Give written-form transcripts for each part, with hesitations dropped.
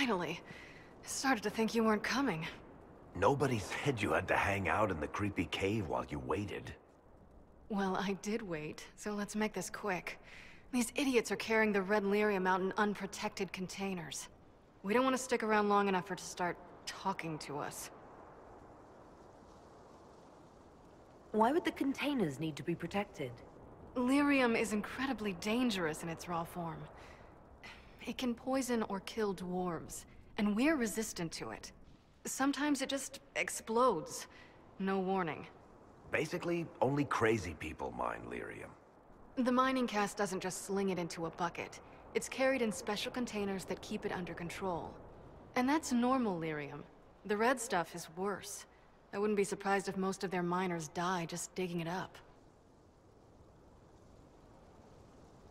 Finally. I started to think you weren't coming. Nobody said you had to hang out in the creepy cave while you waited. Well, I did wait, so let's make this quick. These idiots are carrying the red lyrium out in unprotected containers. We don't want to stick around long enough for it to start talking to us. Why would the containers need to be protected? Lyrium is incredibly dangerous in its raw form. It can poison or kill dwarves, and we're resistant to it. Sometimes it just explodes. No warning. Basically, only crazy people mine lyrium. The mining cast doesn't just sling it into a bucket. It's carried in special containers that keep it under control. And that's normal lyrium. The red stuff is worse. I wouldn't be surprised if most of their miners die just digging it up.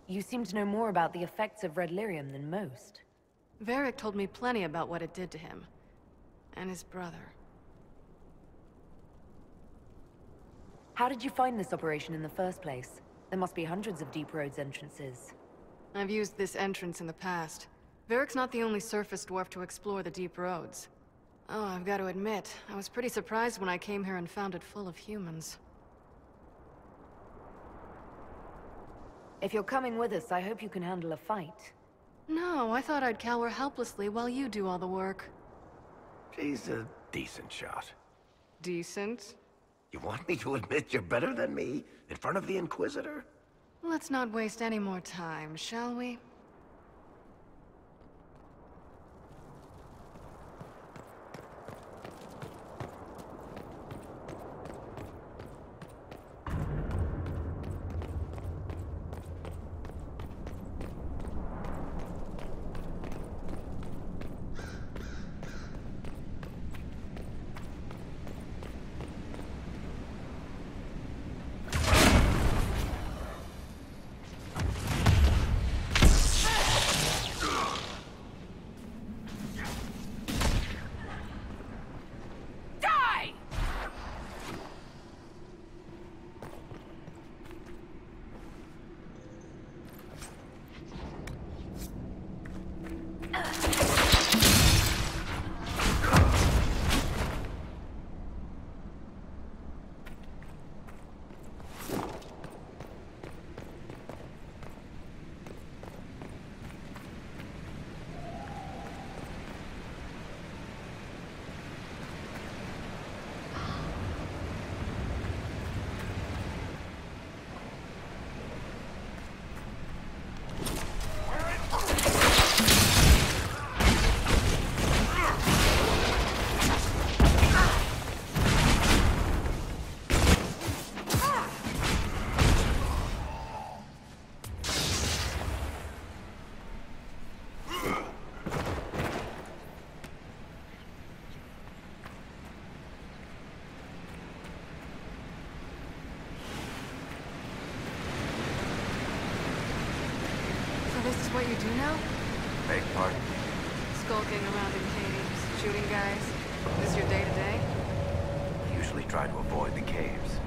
You seem to know more about the effects of red lyrium than most. Varric told me plenty about what it did to him. And his brother. How did you find this operation in the first place? There must be hundreds of Deep Roads entrances. I've used this entrance in the past. Varric's not the only surface dwarf to explore the Deep Roads. Oh, I've got to admit, I was pretty surprised when I came here and found it full of humans. If you're coming with us, I hope you can handle a fight. No, I thought I'd cower helplessly while you do all the work. She's a decent shot. Decent? You want me to admit you're better than me in front of the Inquisitor? Let's not waste any more time, shall we? This is what you do now? Beg pardon? Skulking around in caves, shooting guys. This your day-to-day? I usually try to avoid the caves.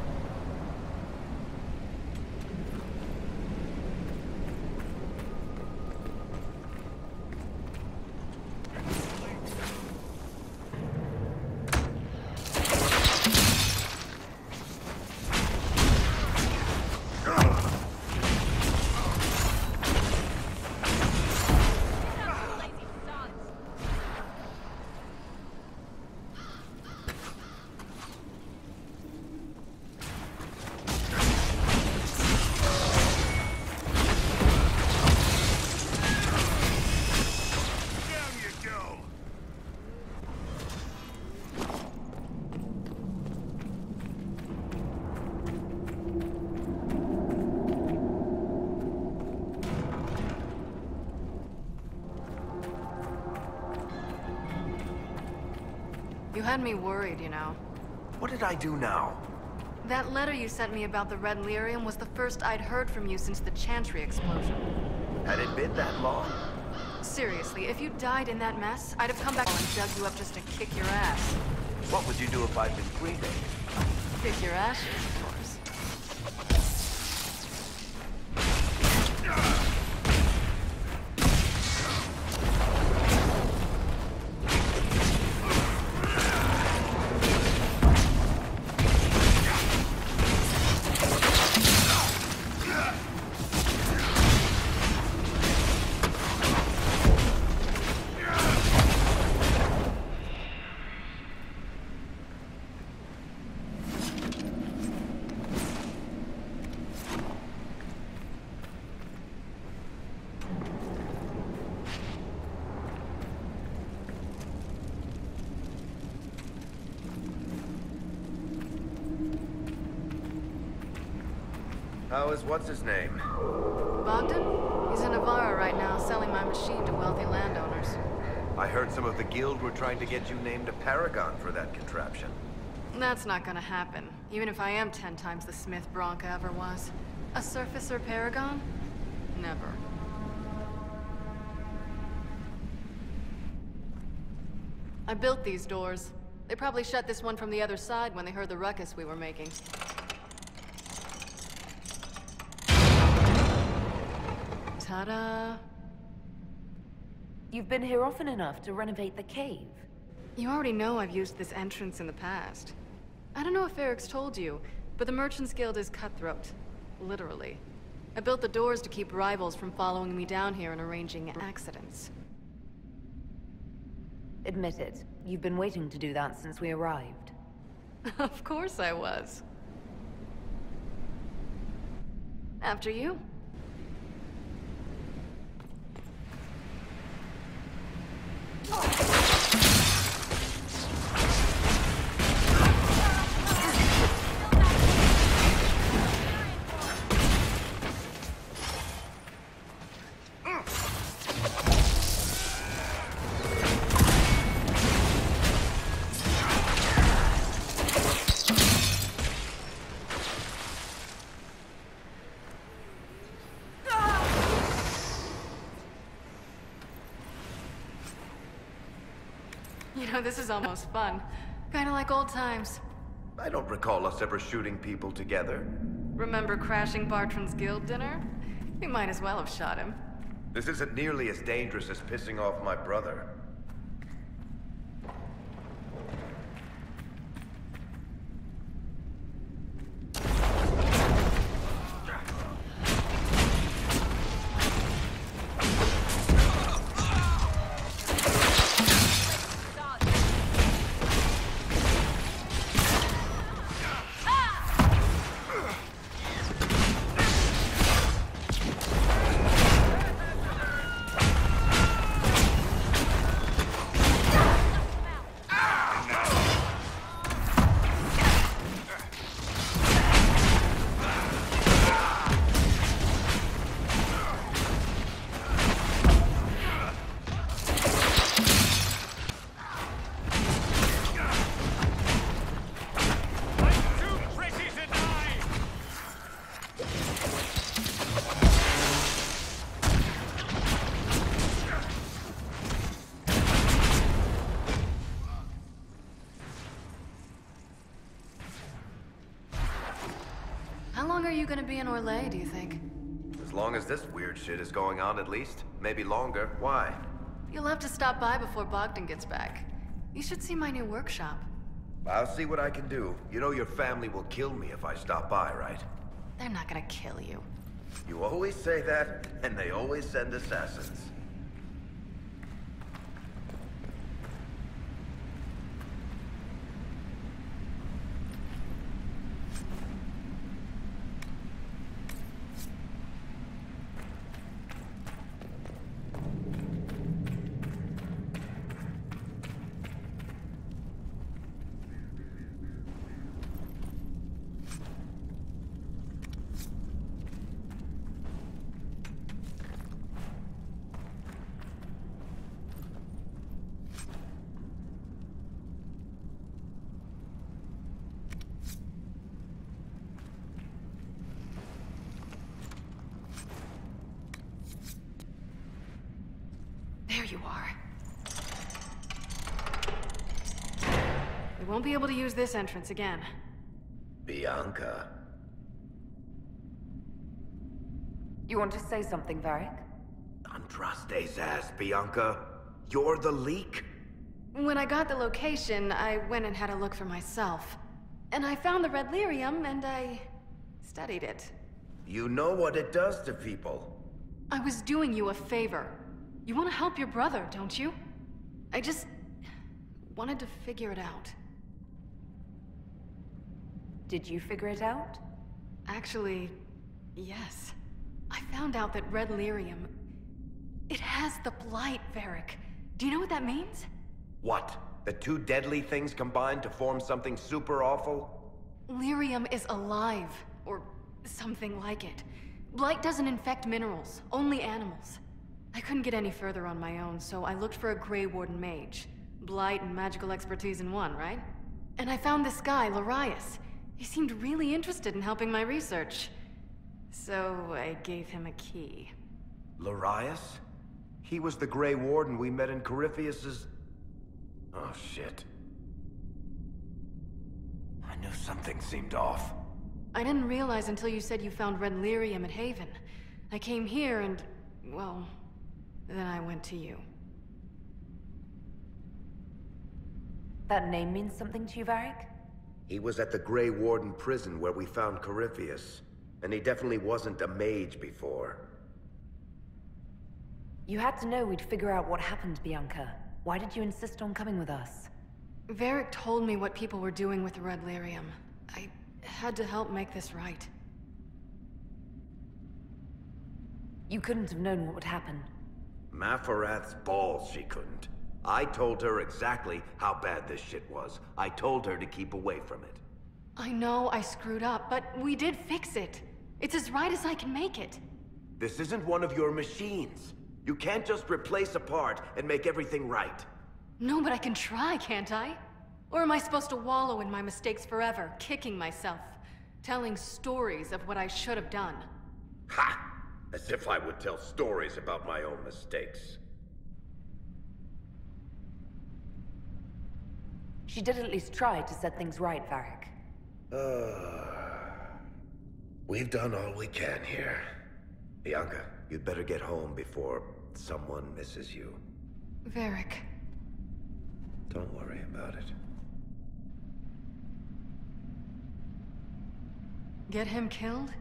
You had me worried, you know. What did I do now? That letter you sent me about the red lyrium was the first I'd heard from you since the Chantry explosion. Had it been that long? Seriously, if you died in that mess, I'd have come back and dug you up just to kick your ass. What would you do if I'd been cremated? Kick your ashes, of course. How is what's-his-name? Bogdan? He's in Navarra right now, selling my machine to wealthy landowners. I heard some of the guild were trying to get you named a paragon for that contraption. That's not gonna happen, even if I am 10 times the smith Bianca ever was. A surfacer paragon? Never. I built these doors. They probably shut this one from the other side when they heard the ruckus we were making. Ta-da! You've been here often enough to renovate the cave. You already know I've used this entrance in the past. I don't know if Varric's told you, but the Merchants Guild is cutthroat. Literally. I built the doors to keep rivals from following me down here and arranging accidents. Admit it, you've been waiting to do that since we arrived. Of course I was. After you. You know, this is almost fun. Kinda like old times. I don't recall us ever shooting people together. Remember crashing Bartran's guild dinner? We might as well have shot him. This isn't nearly as dangerous as pissing off my brother. How long are you gonna be in Orlais, do you think? As long as this weird shit is going on, at least. Maybe longer. Why? You'll have to stop by before Bogdan gets back. You should see my new workshop. I'll see what I can do. You know your family will kill me if I stop by, right? They're not gonna kill you. You always say that, and they always send assassins. There you are. We won't be able to use this entrance again. Bianca. You want to say something, Varric? Andraste's ass, Bianca. You're the leak? When I got the location, I went and had a look for myself. And I found the red lyrium, and I studied it. You know what it does to people. I was doing you a favor. You want to help your brother, don't you? I just wanted to figure it out. Did you figure it out? Actually, yes. I found out that red lyrium... it has the blight, Varric. Do you know what that means? What? The two deadly things combined to form something super awful? Lyrium is alive, or Something like it. Blight doesn't infect minerals, only animals. I couldn't get any further on my own, so I looked for a Grey Warden mage. Blight and magical expertise in one, right? And I found this guy, Larius. He seemed really interested in helping my research. So I gave him a key. Larius? He was the Grey Warden we met in Corypheus's... Oh, shit. I knew something seemed off. I didn't realize until you said you found red lyrium at Haven. I came here and, well, then I went to you. That name means something to you, Varric? He was at the Grey Warden prison where we found Corypheus. And he definitely wasn't a mage before. You had to know we'd figure out what happened, Bianca. Why did you insist on coming with us? Varric told me what people were doing with the red lyrium. I had to help make this right. You couldn't have known what would happen. Mafarath's balls, she couldn't. I told her exactly how bad this shit was. I told her to keep away from it. I know I screwed up, but we did fix it. It's as right as I can make it. This isn't one of your machines. You can't just replace a part and make everything right. No, but I can try, can't I? Or am I supposed to wallow in my mistakes forever, kicking myself, telling stories of what I should have done? Ha! As if I would tell stories about my own mistakes. She did at least try to set things right, Varric. We've done all we can here. Bianca, you'd better get home before someone misses you. Varric. Don't worry about it. Get him killed,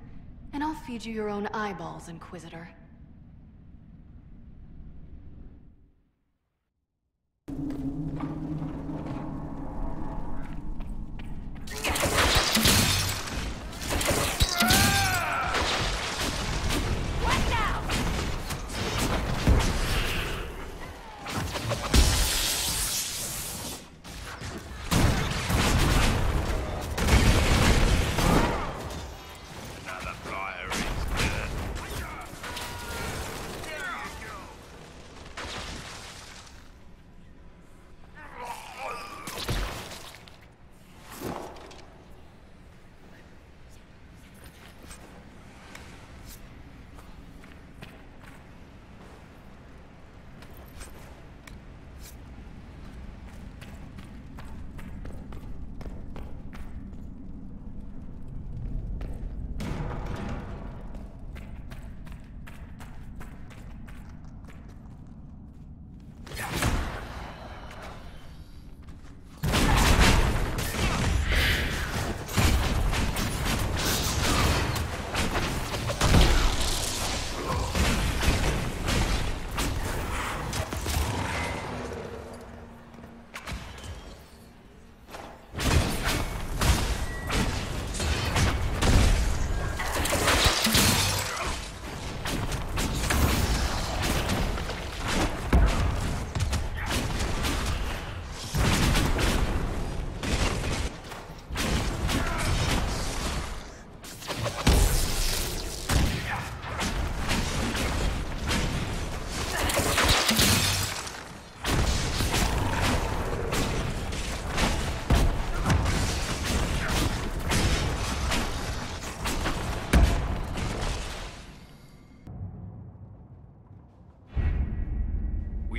and I'll feed you your own eyeballs, Inquisitor.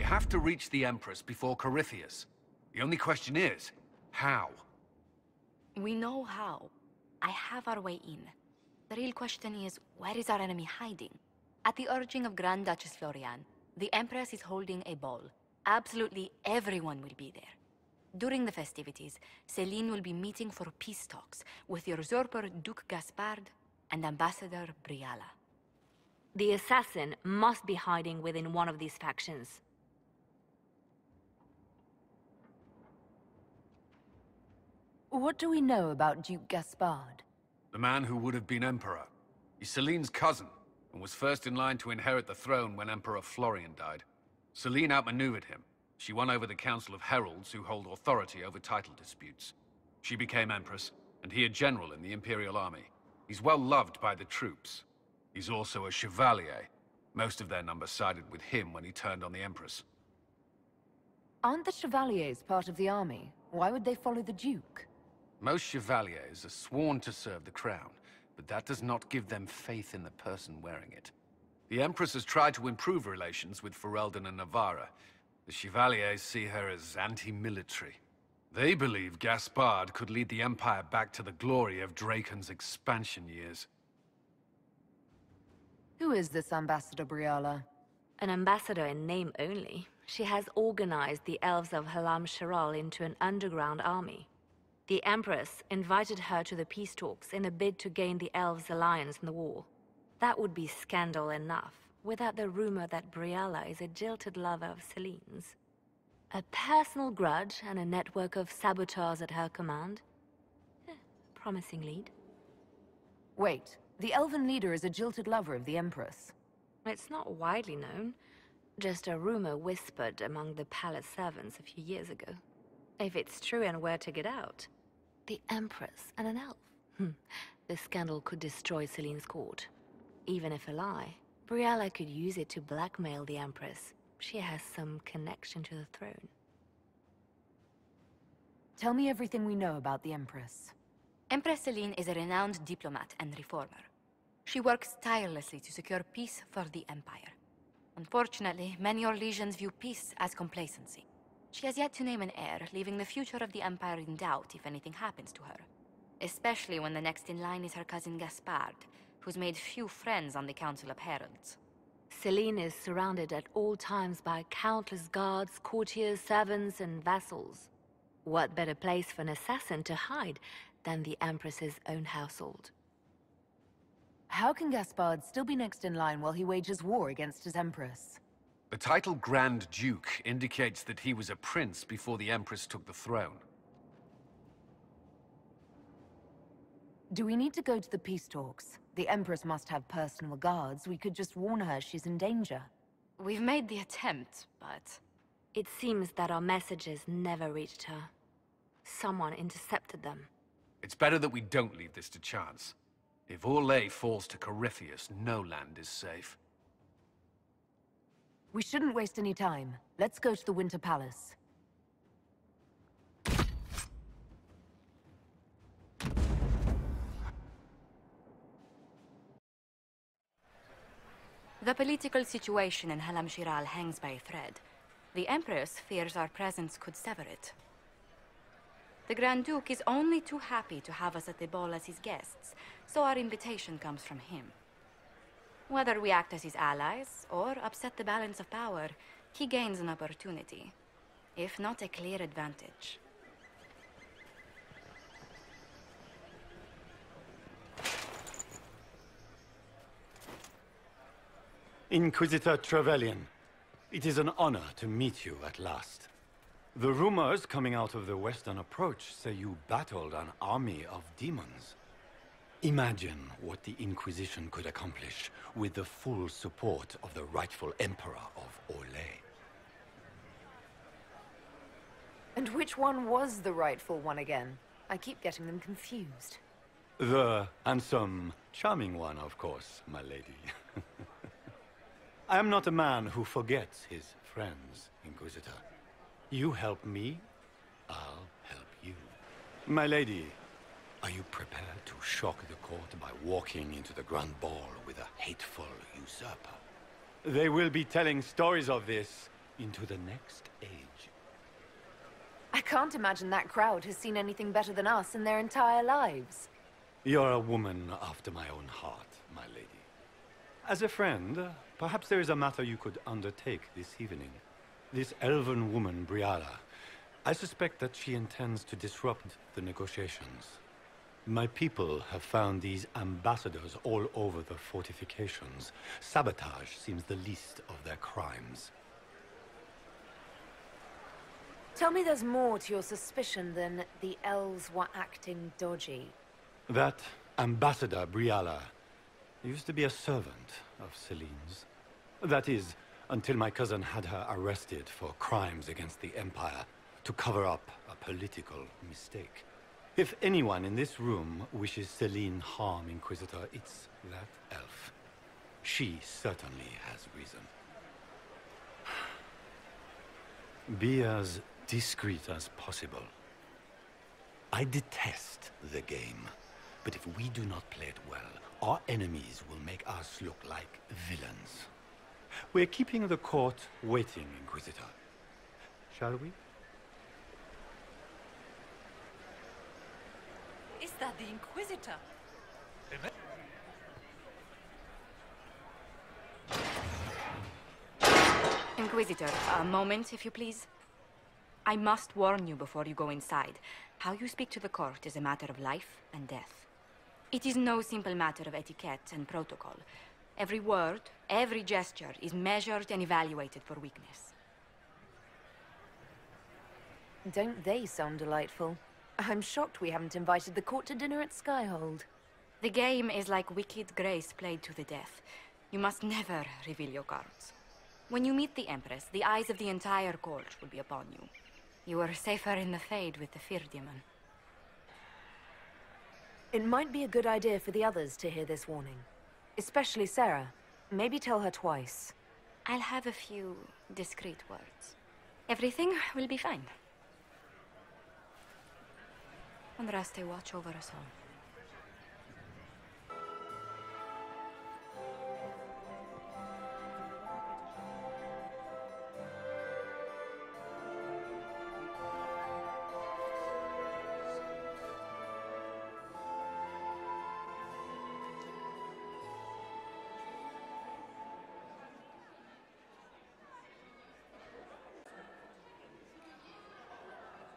Have to reach the Empress before Corypheus. The only question is, how? We know how. I have our way in. The real question is, where is our enemy hiding? At the urging of Grand Duchess Florian, the Empress is holding a ball. Absolutely everyone will be there. During the festivities, Celine will be meeting for peace talks with the usurper Duke Gaspard and Ambassador Briala. The assassin must be hiding within one of these factions. What do we know about Duke Gaspard? The man who would have been Emperor. He's Celine's cousin, and was first in line to inherit the throne when Emperor Florian died. Celine outmaneuvered him. She won over the Council of Heralds, who hold authority over title disputes. She became Empress, and he a general in the Imperial Army. He's well loved by the troops. He's also a chevalier. Most of their number sided with him when he turned on the Empress. Aren't the Chevaliers part of the army? Why would they follow the Duke? Most chevaliers are sworn to serve the crown, but that does not give them faith in the person wearing it. The Empress has tried to improve relations with Ferelden and Navarra. The Chevaliers see her as anti-military. They believe Gaspard could lead the Empire back to the glory of Draken's expansion years. Who is this Ambassador Briala? An ambassador in name only. She has organized the elves of Halam Shiral into an underground army. The Empress invited her to the peace talks in a bid to gain the elves' alliance in the war. That would be scandal enough, without the rumor that Briala is a jilted lover of Celine's. A personal grudge and a network of saboteurs at her command. Promising lead. Wait, the elven leader is a jilted lover of the Empress. It's not widely known. Just a rumor whispered among the palace servants a few years ago. If it's true and were to get out, the Empress and an elf. The scandal could destroy Celine's court. Even if a lie, Briala could use it to blackmail the Empress. She has some connection to the throne. Tell me everything we know about the Empress. Empress Celine is a renowned diplomat and reformer. She works tirelessly to secure peace for the Empire. Unfortunately, many Orlesians view peace as complacency. She has yet to name an heir, leaving the future of the Empire in doubt if anything happens to her. Especially when the next in line is her cousin Gaspard, who's made few friends on the Council of Heralds. Celine is surrounded at all times by countless guards, courtiers, servants, and vassals. What better place for an assassin to hide than the Empress's own household? How can Gaspard still be next in line while he wages war against his Empress? The title Grand Duke indicates that he was a prince before the Empress took the throne. Do we need to go to the peace talks? The Empress must have personal guards. We could just warn her she's in danger. We've made the attempt, but... It seems that our messages never reached her. Someone intercepted them. It's better that we don't leave this to chance. If Orlais falls to Corypheus, no land is safe. We shouldn't waste any time. Let's go to the Winter Palace. The political situation in Halam Shiral hangs by a thread. The Empress fears our presence could sever it. The Grand Duke is only too happy to have us at the ball as his guests, so our invitation comes from him. Whether we act as his allies, or upset the balance of power, he gains an opportunity, if not a clear advantage. Inquisitor Trevelyan, it is an honor to meet you at last. The rumors coming out of the Western Approach say you battled an army of demons. Imagine what the Inquisition could accomplish with the full support of the rightful Emperor of Orlais. And which one was the rightful one again? I keep getting them confused. The handsome, charming one, of course, my lady. I am not a man who forgets his friends, Inquisitor. You help me, I'll help you. My lady, are you prepared to shock the court by walking into the Grand Ball with a hateful usurper? They will be telling stories of this into the next age. I can't imagine that crowd has seen anything better than us in their entire lives. You're a woman after my own heart, my lady. As a friend, perhaps there is a matter you could undertake this evening. This elven woman, Briala, I suspect that she intends to disrupt the negotiations. My people have found these ambassadors all over the fortifications. Sabotage seems the least of their crimes. Tell me there's more to your suspicion than the elves were acting dodgy. That Ambassador Briala used to be a servant of Celine's. That is, until my cousin had her arrested for crimes against the Empire to cover up a political mistake. If anyone in this room wishes Celine harm, Inquisitor, it's that elf. She certainly has reason. Be as discreet as possible. I detest the game, but if we do not play it well, our enemies will make us look like villains. We're keeping the court waiting, Inquisitor. Shall we? Is that the Inquisitor? Inquisitor, a moment, if you please. I must warn you before you go inside. How you speak to the court is a matter of life and death. It is no simple matter of etiquette and protocol. Every word, every gesture is measured and evaluated for weakness. Don't they sound delightful? I'm shocked we haven't invited the court to dinner at Skyhold. The game is like Wicked Grace played to the death. You must never reveal your cards. When you meet the Empress, the eyes of the entire court will be upon you. You are safer in the Fade with the Fear Demon. It might be a good idea for the others to hear this warning. Especially Sarah. Maybe tell her twice. I'll have a few discreet words. Everything will be fine. Andraste, watch over us all.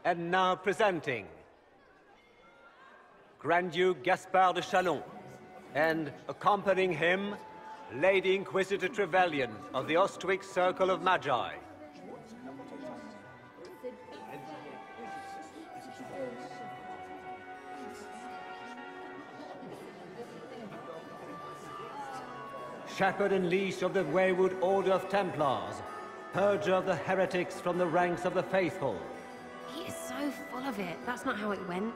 And now presenting Grand Duke Gaspard de Chalon, and accompanying him, Lady Inquisitor Trevelyan of the Ostwick Circle of Magi. Shepherd and leash of the Wayward Order of Templars, purger of the heretics from the ranks of the faithful. He is so full of it. That's not how it went.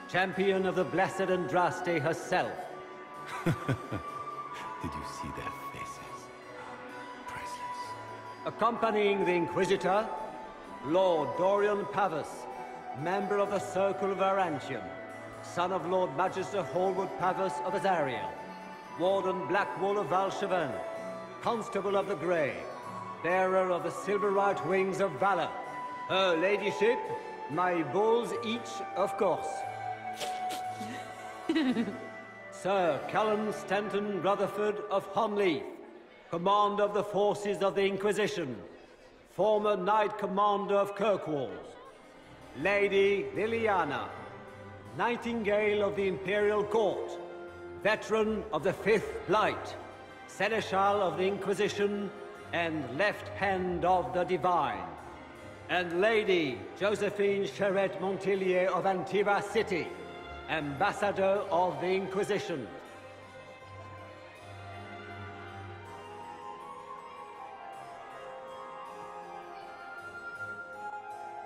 Champion of the Blessed Andraste herself. Did you see their faces? Priceless. Accompanying the Inquisitor, Lord Dorian Pavus, member of the Circle of Arantium, son of Lord Magister Hallward Pavus of Azariel, Warden Blackwall of Valcheven, Constable of the Grey, bearer of the Silverite Wings of Valor, Her Ladyship, my bulls each, of course. Sir Callum Stanton Rutherford of Honleith, Commander of the Forces of the Inquisition, former Knight Commander of Kirkwall. Lady Liliana, Nightingale of the Imperial Court, veteran of the Fifth Blight, Seneschal of the Inquisition, and Left Hand of the Divine. And Lady Josephine Charette Montillier of Antiva City, Ambassador of the Inquisition.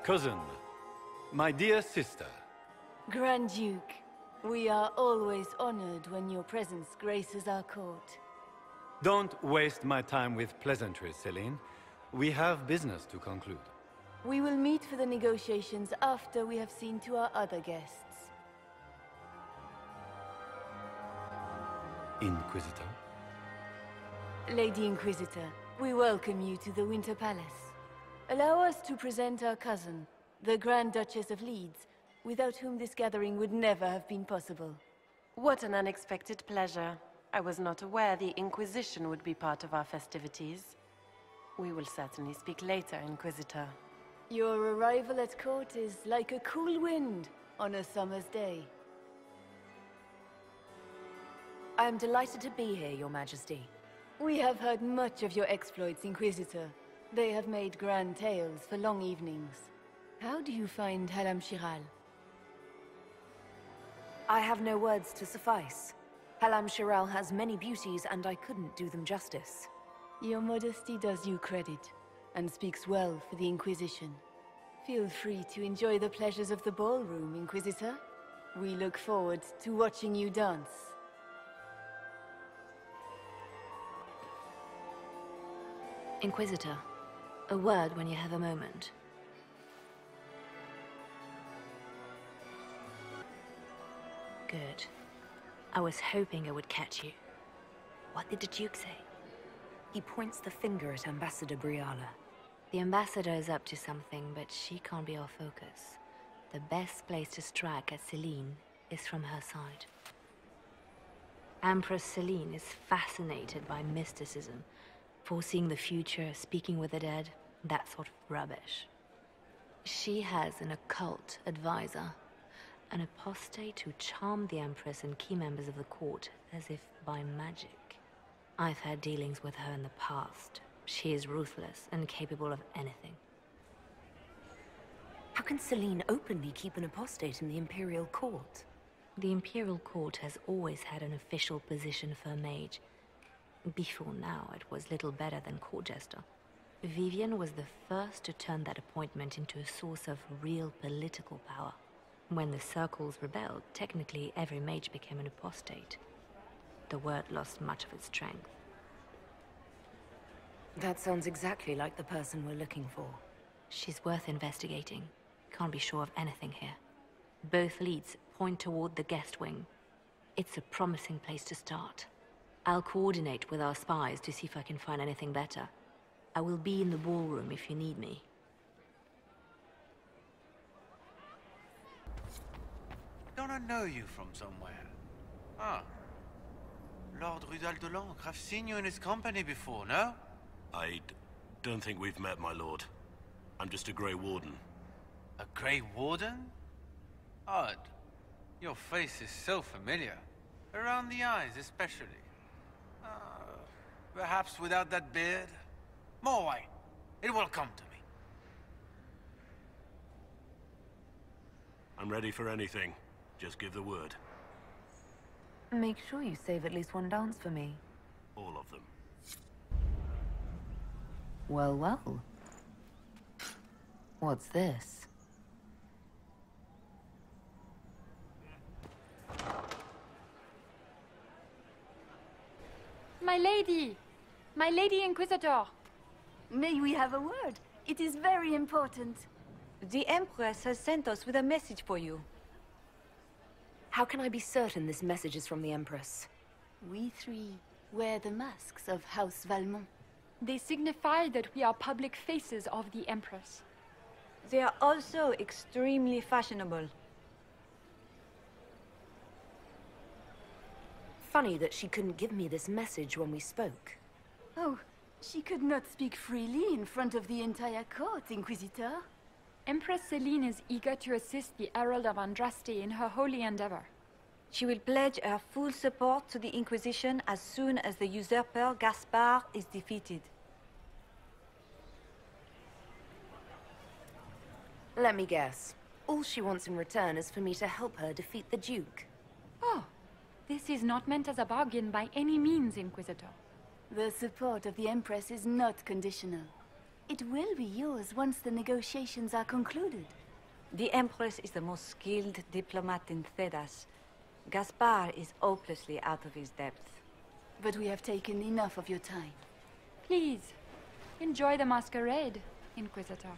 Cousin, my dear sister. Grand Duke, we are always honored when your presence graces our court. Don't waste my time with pleasantries, Celine. We have business to conclude. We will meet for the negotiations after we have seen to our other guests. Inquisitor? Lady Inquisitor, we welcome you to the Winter Palace. Allow us to present our cousin, the Grand Duchess of Leeds, without whom this gathering would never have been possible. What an unexpected pleasure. I was not aware the Inquisition would be part of our festivities. We will certainly speak later, Inquisitor. Your arrival at court is like a cool wind on a summer's day. I am delighted to be here, Your Majesty. We have heard much of your exploits, Inquisitor. They have made grand tales for long evenings. How do you find Halam Shiral? I have no words to suffice. Halam Shiral has many beauties, and I couldn't do them justice. Your modesty does you credit, and speaks well for the Inquisition. Feel free to enjoy the pleasures of the ballroom, Inquisitor. We look forward to watching you dance. Inquisitor, a word when you have a moment. Good. I was hoping I would catch you. What did the Duke say? He points the finger at Ambassador Briala. The Ambassador is up to something, but she can't be our focus. The best place to strike at Celine is from her side. Empress Celine is fascinated by mysticism, foreseeing the future, speaking with the dead, that sort of rubbish. She has an occult advisor, an apostate who charmed the Empress and key members of the court as if by magic. I've had dealings with her in the past. She is ruthless and capable of anything. How can Celine openly keep an apostate in the Imperial Court? The Imperial Court has always had an official position for a mage. Before now, it was little better than court jester. Vivian was the first to turn that appointment into a source of real political power. When the circles rebelled, technically every mage became an apostate. The word lost much of its strength. That sounds exactly like the person we're looking for. She's worth investigating. Can't be sure of anything here. Both leads point toward the guest wing. It's a promising place to start. I'll coordinate with our spies to see if I can find anything better. I will be in the ballroom if you need me. Don't I know you from somewhere? Ah. Lord Rudal de Langres. I've seen you in his company before, no? I don't think we've met, my lord. I'm just a Grey Warden. A Grey Warden? Odd. Your face is so familiar. Around the eyes, especially. Perhaps without that beard? More wine. It will come to me. I'm ready for anything. Just give the word. Make sure you save at least one dance for me. All of them. Well, well. What's this? My lady! My lady Inquisitor! May we have a word? It is very important. The Empress has sent us with a message for you. How can I be certain this message is from the Empress? We three wear the masks of House Valmont. They signify that we are public faces of the Empress. They are also extremely fashionable. Funny that she couldn't give me this message when we spoke. Oh, she could not speak freely in front of the entire court, Inquisitor. Empress Celine is eager to assist the Herald of Andraste in her holy endeavor. She will pledge her full support to the Inquisition as soon as the usurper Gaspard is defeated. Let me guess. All she wants in return is for me to help her defeat the Duke. Oh, this is not meant as a bargain by any means, Inquisitor. The support of the Empress is not conditional. It will be yours once the negotiations are concluded. The Empress is the most skilled diplomat in Thedas. Gaspard is hopelessly out of his depth. But we have taken enough of your time. Please, enjoy the masquerade, Inquisitor.